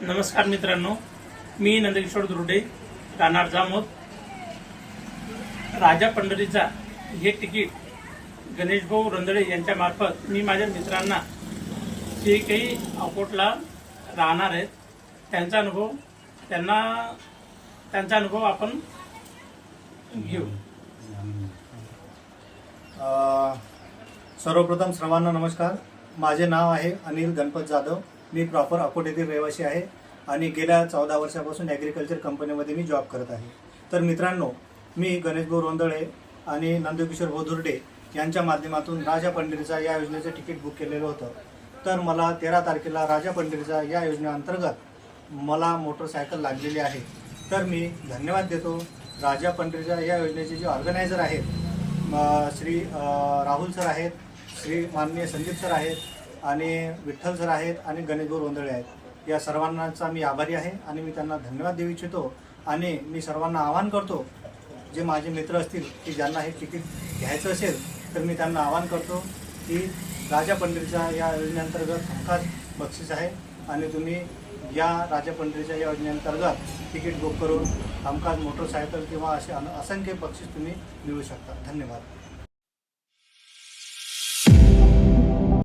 नमस्कार मित्रांनो, मी नंदकिशोर दुर्डे, राहणार जामोद. राजा पंढरीचा हे तिकीट गणेशभाऊ रोंदळे यांच्या मार्फत मी माझ्या मित्रांना जे काही अकोटला राहणार आहेत त्यांचा अनुभव आपण घेऊ. सर्वप्रथम सर्वांना नमस्कार. माझे नाव आहे अनिल गणपत जाधव. मी प्रॉपर अकोट येथील रहिवासी आहे आणि गेल्या 14 वर्षापासून ॲग्रिकल्चर कंपनीमध्ये मी जॉब करत आहे. तर मित्रांनो, मी गणेशभाऊ रोंदळे आणि नंदकिशोर भोदुर्डे यांच्या माध्यमातून राजा पंढरीचा या योजनेचं तिकीट बुक केलेलं होतं. तर मला 13 तारखेला राजा पंढरीचा या योजनेअंतर्गत मला मोटरसायकल लागलेली आहे. तर मी धन्यवाद देतो राजा पंढरीच्या या योजनेचे जे ऑर्गनायझर आहेत, श्री राहुल सर आहेत, श्री माननीय संदीप सर आहेत आणि विठ्ठल सर आहेत आणि गणेशभाऊ रोंदळे आहेत. या सर्वांचा मी आभारी आहे आणि मी त्यांना धन्यवाद देऊ इच्छितो. आणि मी सर्वांना आवाहन करतो, जे माझे मित्र असतील की ज्यांना हे तिकीट घ्यायचं असेल तर मी त्यांना आवाहन करतो की राजा पंढरीच्या या योजनेअंतर्गत हमखास बक्षीस आहे आणि तुम्ही या राजा पंढरीच्या या योजनेअंतर्गत तिकीट बुक करून हमखास मोटरसायकल किंवा असे असंख्य बक्षीस तुम्ही मिळवू शकता. धन्यवाद.